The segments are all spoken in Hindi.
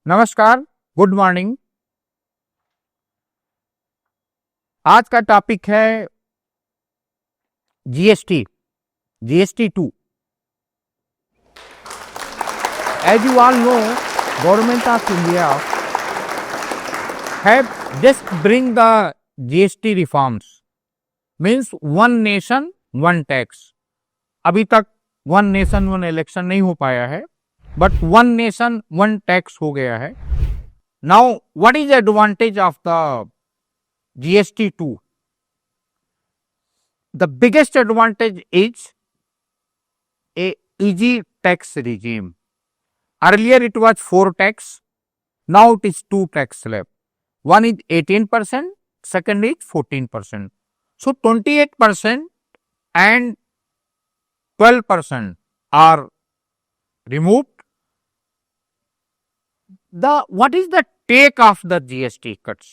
नमस्कार, गुड मॉर्निंग। आज का टॉपिक है GST, GST 2। As you all know, Government of India have just bring the GST reforms, means one nation one tax। अभी तक वन नेशन वन इलेक्शन नहीं हो पाया है, but one nation one tax हो गया है। Now what is advantage of the GST 2? The biggest advantage is a easy tax regime. Earlier it was 4 tax, now it is 2 tax slab. One is 18%, second is 14%. So 28% and 12% are removed. What is the take of the GST cuts?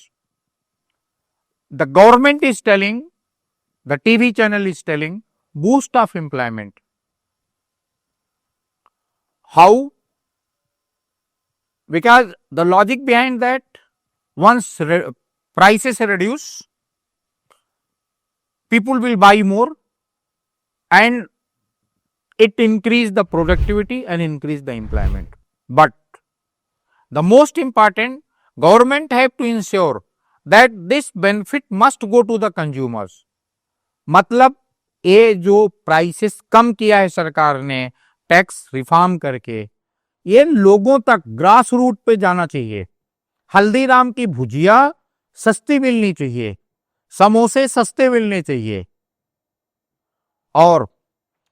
The government is telling, the TV channel is telling, boost of employment. How? Because the logic behind that, once prices reduce, people will buy more and it increase the productivity and increase the employment. But the most important, government have to ensure that this benefit must go to the consumers. मतलब ये जो प्राइसेस कम किया है सरकार ने टैक्स रिफॉर्म करके, ये लोगों तक ग्रास रूट पे जाना चाहिए। हल्दीराम की भुजिया सस्ती मिलनी चाहिए, समोसे सस्ते मिलने चाहिए, और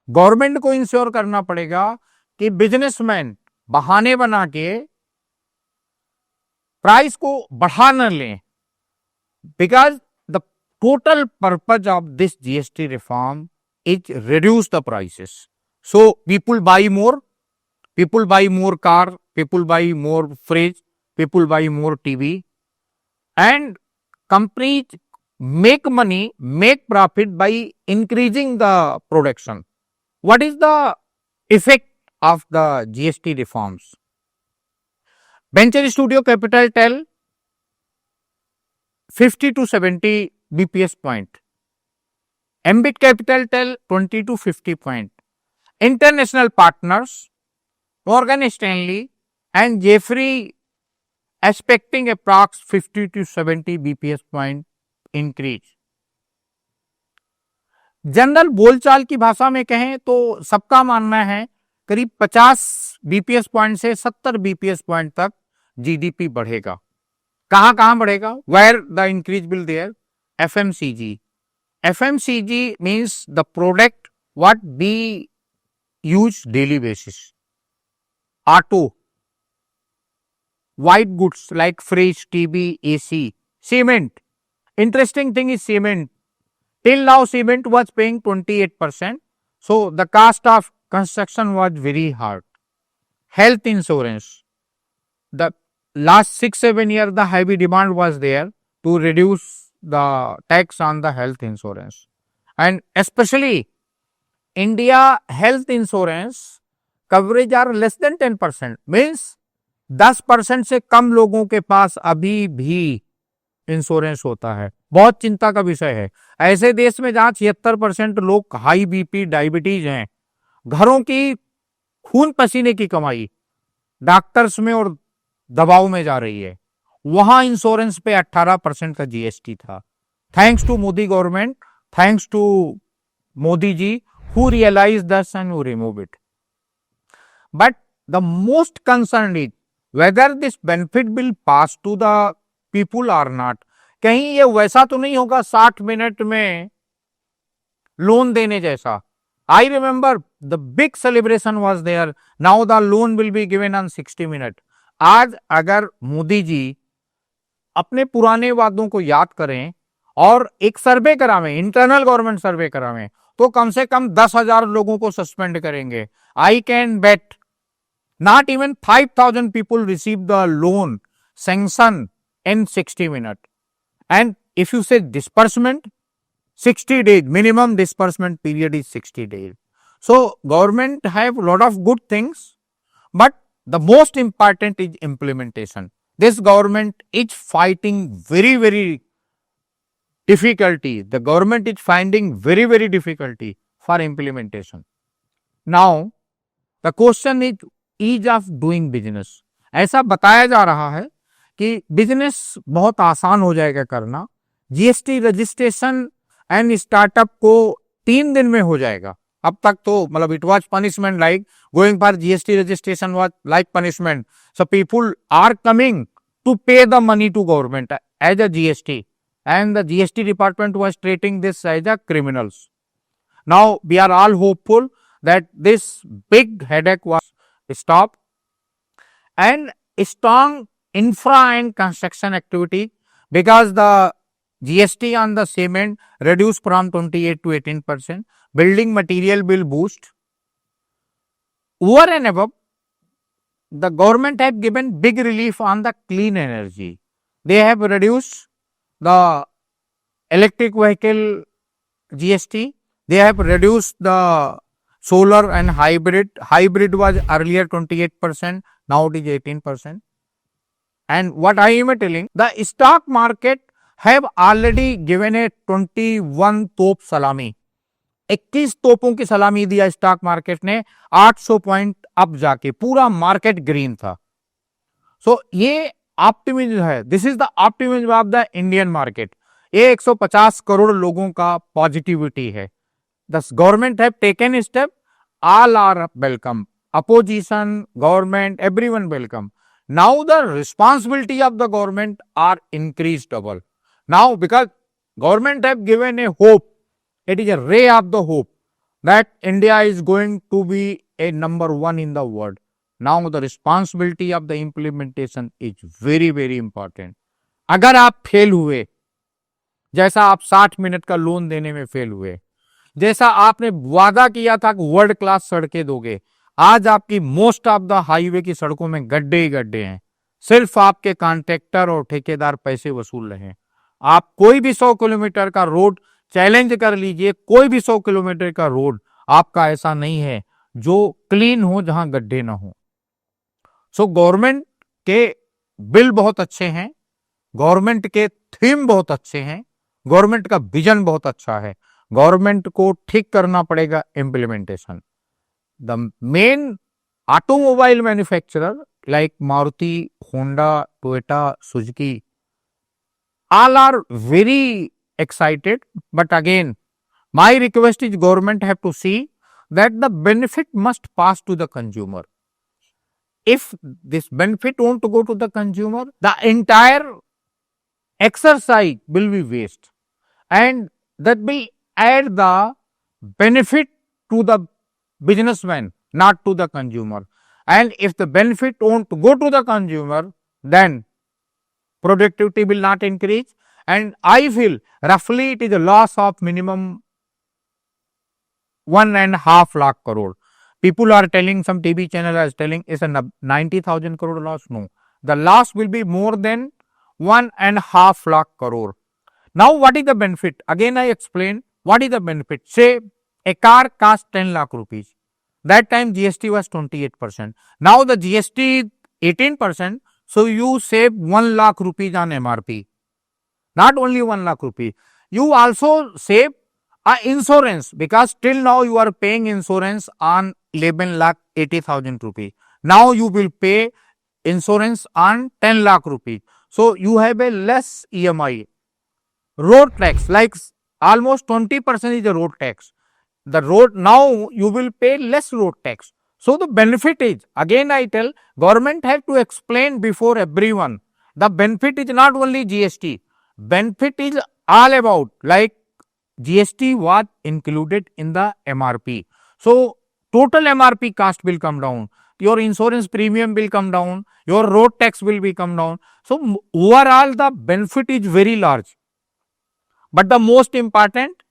गवर्नमेंट को इंश्योर करना पड़ेगा कि बिजनेसमैन बहाने बना के प्राइस को बढ़ा न लें। Because the total purpose of this GST reform is reduce the prices. So people buy more car, people buy more fridge, people buy more TV, and companies make money, make profit by increasing the production. What is the effect of the GST reforms? Venture Studio Capital tell 50 to 70 BPS point. Ambit Capital tell 20 to 50 point. International partners, Morgan Stanley and Jeffrey expecting approx 50 to 70 BPS point increase. General बोलचाल की भाषा में कहें तो सबका मानना है करीब 50 BPS पॉइंट से 70 BPS पॉइंट तक जीडीपी बढ़ेगा। कहां बढ़ेगा? Where the increase will there? FMCG. FMCG means the product what we use daily basis. Auto, white goods like fridge, TV, AC, cement. Interesting thing is cement. Till now cement was paying 28%. So the cost of construction was very hard. Health insurance. The last 6-7 years the heavy demand was there to reduce the tax on the health insurance, and especially India health insurance coverage are less than 10%, means 10% से कम लोगों के पास अभी भी इंश्योरेंस होता है। बहुत चिंता का विषय है। ऐसे देश में जहां 76% लोग हाई बीपी डायबिटीज हैं, घरों की खून पसीने की कमाई डॉक्टर्स में और दवाओं में जा रही है, वहां इंश्योरेंस पे 18% का जीएसटी था। Thanks to Modi government, thanks to Modi ji who realise this and who remove it. But the most concern is whether this benefit will pass to the people or not. कहीं ये वैसा तो नहीं होगा 60 मिनट में लोन देने जैसा। I remember the big celebration was there, now the loan will be given on 60 minute. आज अगर मोदी जी अपने पुराने वादों को याद करें और एक सर्वे करावें, इंटरनल गवर्नमेंट सर्वे करावें, तो कम से कम 10,000 लोगों को सस्पेंड करेंगे। I can bet not even 5,000 people receive the loan sanction in 60 minute. And if you से disbursement 60 days, minimum disbursement period is 60 days. So government have lot of good things, but the most important is implementation. This government is fighting very difficulty. The government is finding very difficulty for implementation. Now, the question is ease of doing business. ऐसा बताया जा रहा है कि बिजनेस बहुत आसान हो जाएगा करना. जीएसटी रजिस्ट्रेशन एंड स्टार्टअप को 3 दिन में हो जाएगा. अब तक तो मतलब it was punishment, like going for GST registration was like punishment. So people are coming to pay the money to government as a GST, and the GST department was treating this as a criminals. Now we are all hopeful that this big headache was stopped, and strong infra and construction activity, because the GST on the cement reduced from 28 to 18%. Building material will boost. Over and above, the government have given big relief on the clean energy. They have reduced the electric vehicle GST. They have reduced the solar and hybrid. Hybrid was earlier 28%, now it is 18%. And what I am telling, the stock market have already given a 21 तोप सलामी. 21 तोपों की सलामी दिया स्टॉक मार्केट ने. 800 पॉइंट अप जाके पूरा मार्केट ग्रीन था. सो ये ऑप्टिमिज्म है. This is the optimism of the Indian market. ये 150 करोड़ लोगों का पॉजिटिविटी है. The government have taken step. All are welcome. Opposition, government, everyone welcome. Now the responsibility of the government are increase double. Now because government have given a hope. It is a ray of the hope that India is going to be a number 1 in the world. Now the responsibility of the implementation is very important. अगर आप फेल हुए, जैसा आप 60 मिनट का लोन देने में फेल हुए, जैसा आपने वादा किया था कि वर्ल्ड क्लास सड़कें दोगे, आज आपकी मोस्ट ऑफ द हाईवे की सड़कों में गड्ढे ही गड्ढे हैं. सिर्फ आपके कॉन्ट्रैक्टर और ठेकेदार पैसे वसूल रहे हैं. आप कोई भी 100 किलोमीटर का रोड चैलेंज कर लीजिए, कोई भी 100 किलोमीटर का रोड आपका ऐसा नहीं है जो क्लीन हो, जहां गड्ढे ना हो. सो गवर्नमेंट के बिल बहुत अच्छे हैं, गवर्नमेंट के थीम बहुत अच्छे हैं, गवर्नमेंट का विजन बहुत अच्छा है. गवर्नमेंट को ठीक करना पड़ेगा implementation. The main automobile manufacturer like Maruti, Honda, Toyota, Suzuki, all are very excited, but again my request is government have to see that the benefit must pass to the consumer. If this benefit won't go to the consumer, the entire exercise will be waste, and that will add the benefit to the businessman, not to the consumer. And if the benefit won't go to the consumer, then productivity will not increase, and I feel roughly it is a loss of minimum 1.5 lakh crore. People are telling, some TV channel is telling it's a 90,000 crore loss. No, the loss will be more than 1.5 lakh crore. Now what is the benefit? Again I explain what is the benefit. Say a car cost 10 lakh rupees. That time GST was 28%. Now the GST 18%. So you save 1 lakh rupees on MRP. Not only 1 lakh rupees, you also save a insurance, because till now you are paying insurance on 11 lakh 80,000 rupees. Now you will pay insurance on 10 lakh rupees. So you have a less EMI. Road tax, like almost 20% is the road tax. The road, now you will pay less road tax. So the benefit is, again I tell, government have to explain before everyone. The benefit is not only GST. Benefit is all about, like GST was included in the MRP. So total MRP cost will come down. Your insurance premium will come down. Your road tax will be come down. So overall the benefit is very large. But the most important,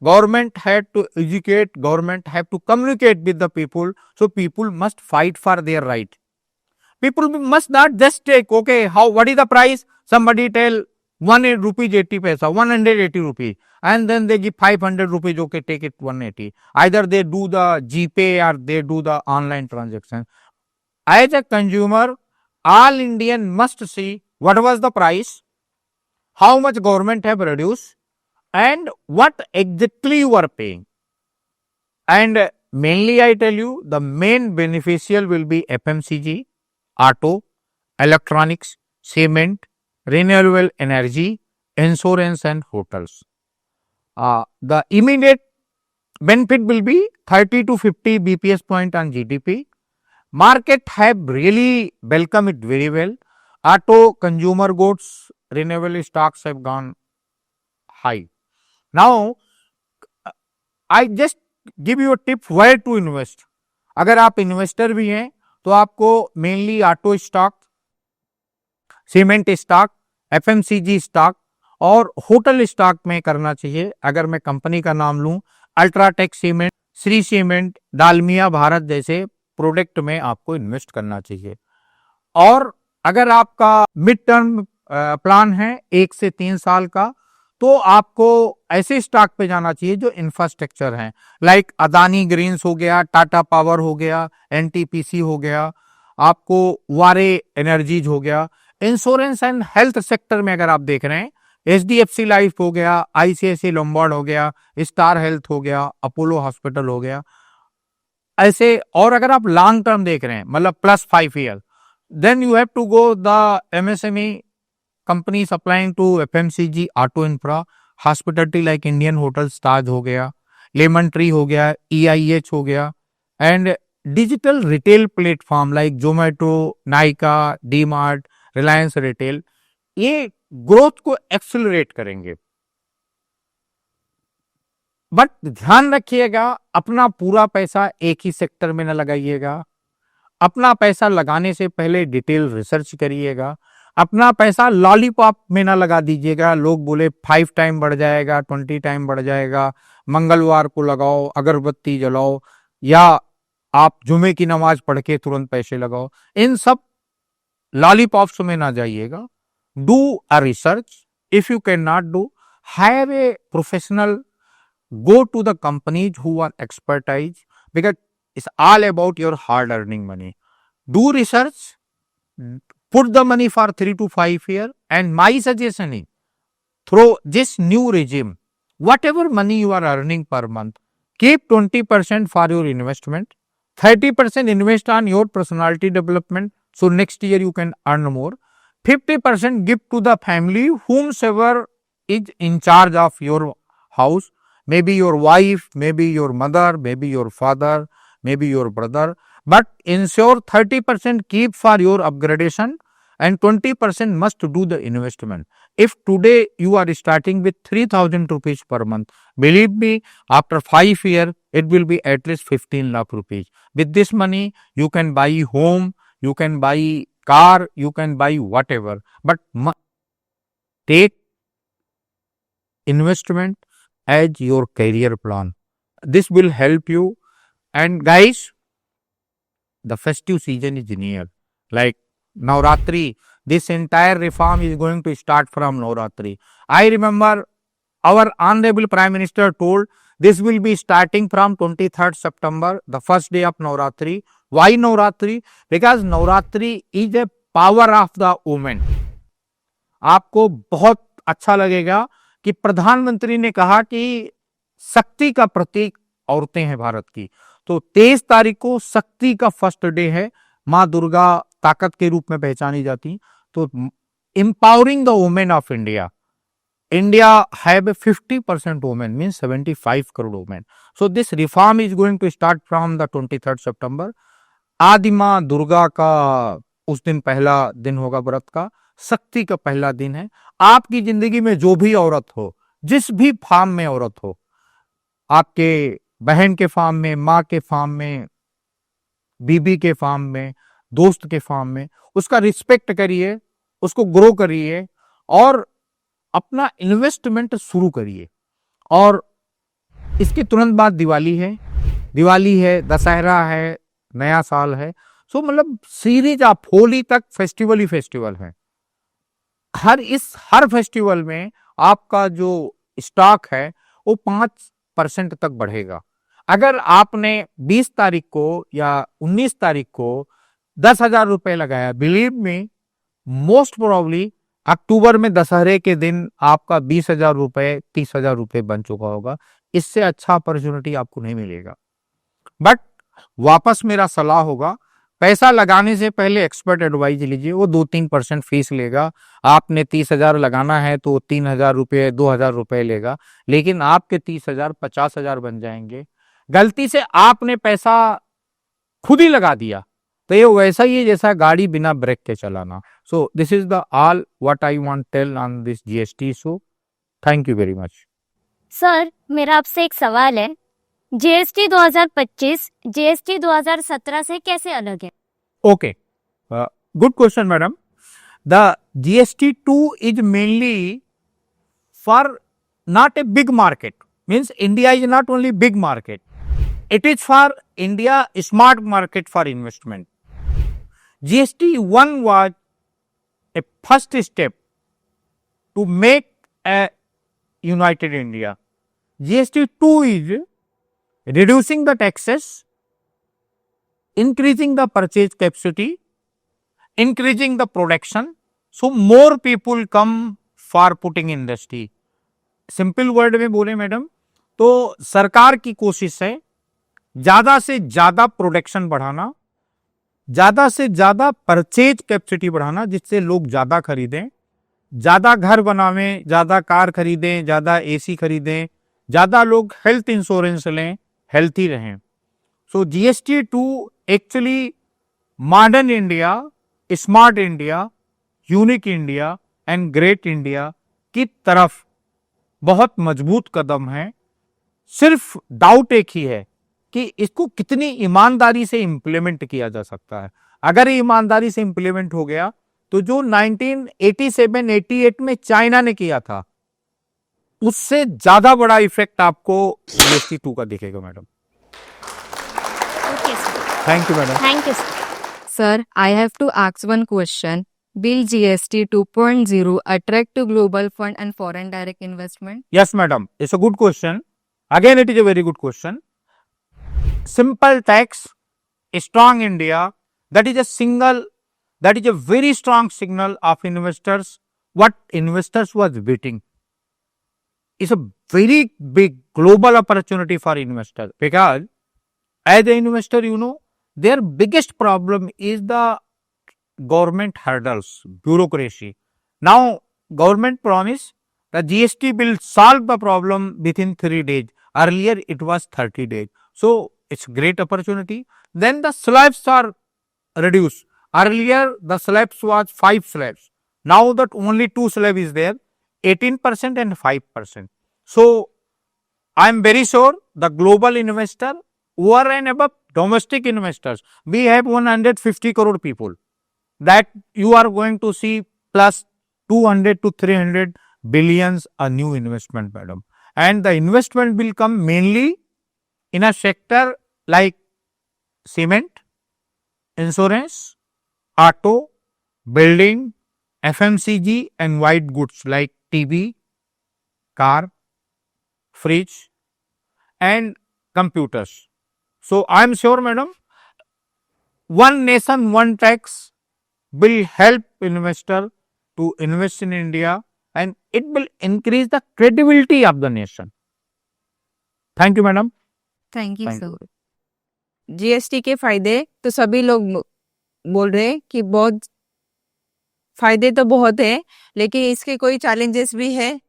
government had to educate, government have to communicate with the people. So people must fight for their right. People must not just take, okay, how, what is the price? Somebody tell 1 rupees 80 paisa, 180 rupees, and then they give 500 rupees, okay, take it 180. Either they do the GPay or they do the online transaction. As a consumer, all Indian must see what was the price, how much government have reduced, and what exactly you are paying. And mainly I tell you, the main beneficial will be FMCG, auto, electronics, cement, renewable energy, insurance and hotels. The immediate benefit will be 30 to 50 BPS point on GDP. Market have really welcomed it very well. Auto, consumer goods, renewable stocks have gone high. Now, I just give you a tip where to invest. अगर आप इन्वेस्टर भी हैं तो आपको mainly auto stock, cement stock, FMCG stock और होटल स्टॉक में करना चाहिए. अगर मैं कंपनी का नाम लूं, UltraTech cement, Shree cement, Dalmia Bharat जैसे प्रोडक्ट में आपको इन्वेस्ट करना चाहिए. और अगर आपका मिड टर्म प्लान है 1 से 3 साल का, तो आपको ऐसे स्टॉक पे जाना चाहिए जो इंफ्रास्ट्रक्चर हैं, लाइक अदानी ग्रीन्स हो गया, टाटा पावर हो गया, एनटीपीसी हो गया, आपको वारे एनर्जीज हो गया. इंश्योरेंस एंड हेल्थ सेक्टर में अगर आप देख रहे हैं, एचडीएफसी लाइफ हो गया, आईसीआईसी लोम्बार्ड हो गया, स्टार हेल्थ हो गया, अपोलो हॉस्पिटल हो गया, ऐसे. और अगर आप लॉन्ग टर्म देख रहे हैं, मतलब +5 year, then you have to go the MSME company supplying to FMCG, auto infra, hospitality like Indian hotels, ताज हो गया, लेमन ट्री हो गया, EIH हो गया, and digital retail platform like Zomato, Nykaa, D mart, Reliance retail, ये ग्रोथ को एक्सेलरेट करेंगे. बट ध्यान रखिएगा, अपना पूरा पैसा एक ही सेक्टर में न लगाइएगा. अपना पैसा लगाने से पहले डिटेल रिसर्च करिएगा. अपना पैसा लॉलीपॉप में ना लगा दीजिएगा. लोग बोले 5 टाइम बढ़ जाएगा, 20 टाइम बढ़ जाएगा, मंगलवार को लगाओ, अगरबत्ती जलाओ, या आप जुमे की नमाज पढ़ के तुरंत पैसे लगाओ. इन सब लॉलीपॉप्स में ना जाइएगा. Do a research. If you can not do, higher a professional, go to the companies who are expertise, because it's all about your hard earning money. Do research, put the money for 3 to 5 years, and my suggestion is, through this new regime, whatever money you are earning per month, keep 20% for your investment, 30% invest on your personality development, so next year you can earn more, 50% give to the family whomsoever is in charge of your house, maybe your wife, maybe your mother, maybe your father, maybe your brother, but ensure 30% keep for your upgradation and 20% must do the investment. If today you are starting with 3,000 rupees per month, believe me, after 5 years it will be at least 15 lakh rupees. With this money you can buy home, you can buy car, you can buy whatever, but take investment as your career plan. This will help you. And guys, the festive season is near, like Navratri. This entire reform is going to start from Navratri. I remember our honorable Prime Minister told this will be starting from 23rd September, the first day of Navratri. Why Navratri? Because Navratri is a power of the woman. आपको बहुत अच्छा लगेगा कि प्रधानमंत्री ने कहा कि शक्ति का प्रतीक औरतें हैं भारत की. तो 23 तारीख को शक्ति का फर्स्ट डे है. माँ दुर्गा ताकत के रूप में पहचानी जाती. तो empowering the women of India. India have a 50% women, means 75 crore women. So this reform is going to start from the 23rd September. आदि माँ दुर्गा का उस दिन पहला दिन होगा व्रत का. शक्ति का पहला दिन है. आपकी जिंदगी में जो भी औरत हो, जिस भी फार्म में औरत हो, आपके बहन के फार्म में, माँ के फार्म में, बीबी के फार्म में, दोस्त के फार्म में, उसका रिस्पेक्ट करिए, उसको ग्रो करिए और अपना इन्वेस्टमेंट शुरू करिए. और इसके तुरंत बाद दिवाली है, दशहरा है, नया साल है. सो मतलब सीरीज ऑफ होली तक फेस्टिवल ही फेस्टिवल है. हर फेस्टिवल में आपका जो स्टॉक है वो 5% तक बढ़ेगा. अगर आपने 20 तारीख को या 19 तारीख को 10,000 रुपए लगाया, बिलीव मी, मोस्ट प्रोबेबली अक्टूबर में दशहरे के दिन आपका 20,000 रुपए 30,000 रुपए बन चुका होगा। इससे अच्छा अपॉर्चुनिटी आपको नहीं मिलेगा। बट वापस मेरा सलाह होगा, पैसा लगाने से पहले एक्सपर्ट एडवाइज लीजिए। वो 2-3% फीस लेगा। आपने 30,000 लगाना है तो 3,000 रुपये 2,000 रुपये लेगा, लेकिन आपके 30,000 50,000 बन जाएंगे। गलती से आपने पैसा खुद ही लगा दिया तो ये वैसा ही है जैसा गाड़ी बिना ब्रेक के चलाना। So this is the all what I want tell on this GST. So thank you very much. Sir, मेरा आपसे एक सवाल है, जीएसटी 2025 जीएसटी 2017 से कैसे अलग है? Okay, good question, madam. The GST2 is mainly for not a big market. Means India is not only big market. It is for India smart market for investment. GST1 was a first step to make a united India. GST2 is reducing the taxes, increasing the purchase capacity, increasing the production, so more people come for putting industry. Simple word में बोले मैडम तो सरकार की कोशिश है ज्यादा से ज्यादा प्रोडक्शन बढ़ाना, ज्यादा से ज्यादा परचेज कैपेसिटी बढ़ाना, जिससे लोग ज्यादा खरीदें, ज्यादा घर बनावें, ज्यादा कार खरीदें, ज्यादा एसी खरीदें, ज्यादा लोग हेल्थ इंश्योरेंस लें, हेल्थी रहें। सो GST2 actually modern India, smart India, unique India and great India की तरफ बहुत मजबूत कदम है। सिर्फ डाउट एक ही है कि इसको कितनी ईमानदारी से इंप्लीमेंट किया जा सकता है। अगर ईमानदारी से इंप्लीमेंट हो गया तो जो 1987-88 में चाइना ने किया था उससे ज्यादा बड़ा इफेक्ट आपको GST2 का दिखेगा madam. Thank you madam. Thank you sir. Sir, I have to ask one question. Will GST 2.0 attract to global fund and foreign direct investment? Yes, madam. It's a good question. Again, it is a very good question. Simple tax, strong India, that is a very strong signal of investors. What investors was waiting is a very big global opportunity for investors, because as an investor, you know, their biggest problem is the government hurdles, bureaucracy. Now, government promise the GST will solve the problem within 3 days. Earlier, it was 30 days. So, it's great opportunity. Then the slabs are reduced. Earlier, the slabs was 5 slabs. Now that only 2 slabs is there, 18% and 5%. So, I am very sure the global investor over and above domestic investors, we have 150 crore people, that you are going to see plus 200 to 300 billions a new investment, madam. And the investment will come mainly in a sector like cement, insurance, auto, building, FMCG and white goods like TV, car, fridge and computers. So, I am sure, madam, one nation, one tax will help investor to invest in India and it will increase the credibility of the nation. Thank you, madam. Thank you, Thank sir. GST के फायदे तो सभी लोग बोल रहे हैं कि बहुत फायदे तो बहुत है, लेकिन इसके कोई चैलेंजेस भी है?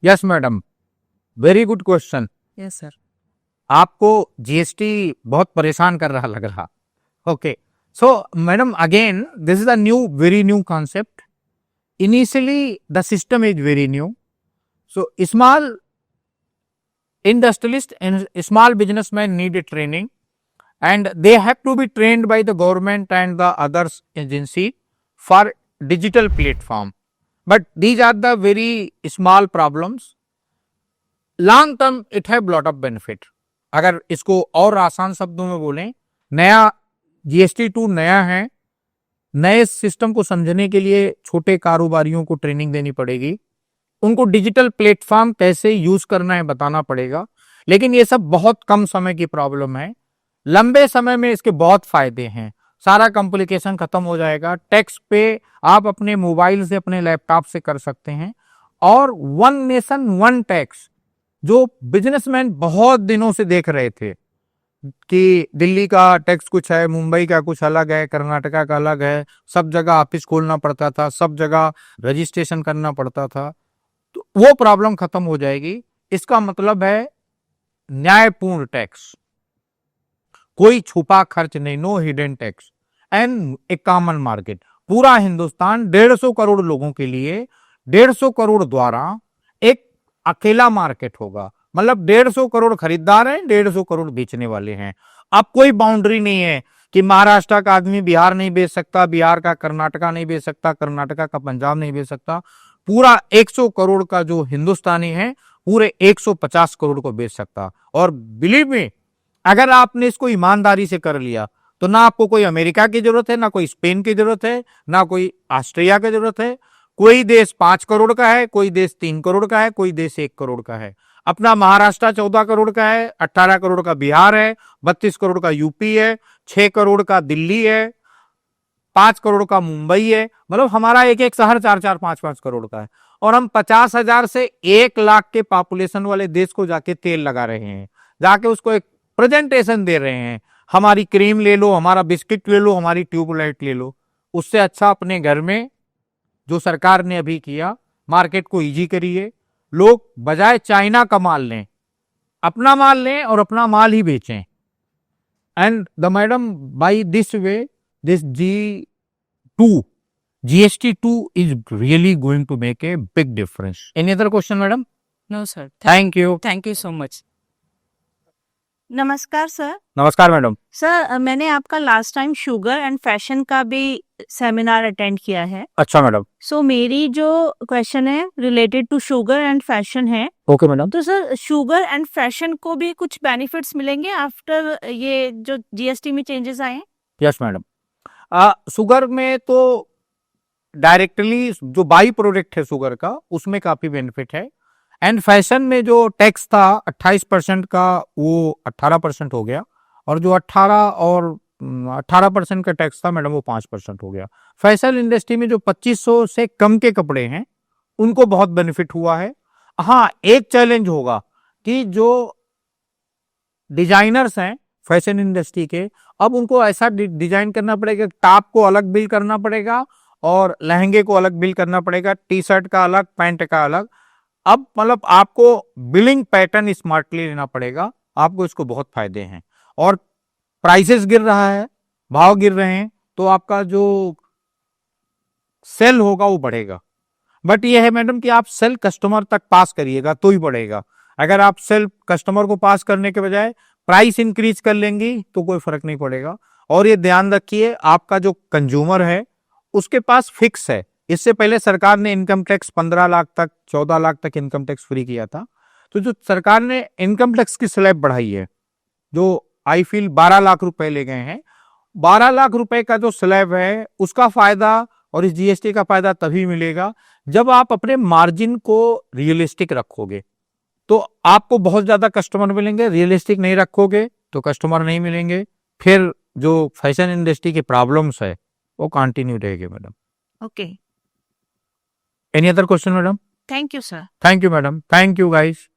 Yes, madam. Very good question. Yes sir. आपको GST बहुत परेशान कर रहा लग रहा। Okay. So, madam, again, this is a very new concept. Initially, the system is very new. So, small industrialist and small businessmen need a training, and they have to be trained by the government and the others agency for digital platform. But these are the very small problems. Long term, it have lot of benefit. अगर इसको और आसान शब्दों में बोलें, नया GST2 नया है, नए सिस्टम को समझने के लिए छोटे कारोबारियों को ट्रेनिंग देनी पड़ेगी, उनको डिजिटल प्लेटफॉर्म कैसे यूज करना है बताना पड़ेगा। लेकिन ये सब बहुत कम समय की प्रॉब्लम है, लंबे समय में इसके बहुत फायदे हैं। सारा कॉम्प्लिकेशन खत्म हो जाएगा। टैक्स पे आप अपने मोबाइल से, अपने लैपटॉप से कर सकते हैं। और वन नेशन वन टैक्स जो बिजनेसमैन बहुत दिनों से देख रहे थे कि दिल्ली का टैक्स कुछ है, मुंबई का कुछ अलग है, कर्नाटका का अलग है, सब जगह ऑफिस खोलना पड़ता था, सब जगह रजिस्ट्रेशन करना पड़ता था, तो वो प्रॉब्लम खत्म हो जाएगी। इसका मतलब है न्यायपूर्ण टैक्स, कोई छुपा खर्च नहीं, no hidden tax and a common market. पूरा हिंदुस्तान 150 करोड़ लोगों के लिए 150 करोड़ द्वारा एक अकेला मार्केट होगा। मतलब 150 करोड़ खरीदार हैं, 150 करोड़ बेचने वाले हैं। अब कोई बाउंड्री नहीं है कि महाराष्ट्र का आदमी बिहार नहीं बेच सकता, बिहार का कर्नाटका नहीं बेच सकता, कर्नाटका का पंजाब नहीं बेच सकता। पूरा 100 करोड़ का जो हिंदुस्तानी है पूरे 150 करोड़ को बेच सकता। और बिलीव मी, अगर आपने इसको ईमानदारी से कर लिया तो ना आपको कोई अमेरिका की जरूरत है, ना कोई स्पेन की जरूरत है, ना कोई ऑस्ट्रेलिया की जरूरत है। कोई देश 5 करोड़ का है, कोई देश 3 करोड़ का है, कोई देश 1 करोड़ का है। अपना महाराष्ट्र 14 करोड़ का है, 18 करोड़ का बिहार है, 32 करोड़ का यूपी है, 6 करोड़ का दिल्ली है, 5 करोड़ का मुंबई है। मतलब हमारा एक एक शहर 4-4, 5-5 करोड़ का है। और हम 50,000 से 1 लाख के पॉपुलेशन वाले देश को जाके तेल लगा रहे हैं, जाके उसको एक प्रेजेंटेशन दे रहे हैं। हमारी क्रीम ले लो, हमारा बिस्किट ले लो, हमारी ट्यूबलाइट ले लो। उससे अच्छा अपने घर में जो सरकार ने अभी किया, मार्केट को इजी करिए। लोग बजाय चाइना का माल लें, अपना माल लें और अपना माल ही बेचें। And the madam, by this way, this GST2 is really going to make a big difference. Any other question, madam? No, sir. Thank you. Thank you so much. नमस्कार सर। नमस्कार मैडम। सर मैंने आपका last time sugar and fashion का भी सेमिनार अटेंड किया है। अच्छा मैडम। सो मेरी जो क्वेश्चन है related to sugar and fashion है। Okay madam. तो सर शुगर एंड फैशन को भी कुछ बेनिफिट्स मिलेंगे आफ्टर ये जो जीएसटी में चेंजेस आए हैं? Yes madam. शुगर में तो डायरेक्टली जो बाई प्रोडक्ट है शुगर का, उसमें काफी बेनिफिट है। एंड फैशन में जो टैक्स था 28% का, वो 18% हो गया। और जो 18% का टैक्स था मैडम, वो 5% हो गया। फैशन इंडस्ट्री में जो 2500 से कम के कपड़े हैं उनको बहुत बेनिफिट हुआ है। हाँ, एक चैलेंज होगा कि जो डिजाइनर्स हैं फैशन इंडस्ट्री के, अब उनको ऐसा डिजाइन करना पड़ेगा, टॉप को अलग बिल करना पड़ेगा और लहंगे को अलग बिल करना पड़ेगा, टी शर्ट का अलग, पैंट का अलग। अब मतलब आपको बिलिंग पैटर्न स्मार्टली लेना पड़ेगा। आपको इसको बहुत फायदे हैं। और प्राइसेस गिर रहा है, भाव गिर रहे हैं, तो आपका जो सेल होगा वो बढ़ेगा। बट ये है मैडम कि आप सेल कस्टमर तक पास करिएगा तो ही बढ़ेगा। अगर आप सेल कस्टमर को पास करने के बजाय प्राइस इंक्रीज कर लेंगी तो कोई फर्क नहीं पड़ेगा। और ये ध्यान रखिए, आपका जो कंज्यूमर है उसके पास फिक्स है। इससे पहले सरकार ने इनकम टैक्स 15 लाख तक, 14 लाख तक इनकम टैक्स फ्री किया था। तो जो सरकार ने इनकम टैक्स की स्लैब बढ़ाई है, जो आई फील 12 लाख रुपए ले गए हैं, 12 लाख रुपए का जो स्लैब है उसका फायदा और इस जीएसटी का फायदा तभी मिलेगा जब आप अपने मार्जिन को रियलिस्टिक रखोगे। तो आपको बहुत ज्यादा कस्टमर मिलेंगे। रियलिस्टिक नहीं रखोगे तो कस्टमर नहीं मिलेंगे। फिर जो फैशन इंडस्ट्री की प्रॉब्लम्स है वो कंटिन्यू रहेगी madam. Okay, any other question madam? Thank you sir. Thank you madam. Thank you guys.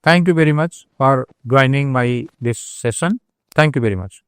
Thank you very much for joining my this session. Thank you very much.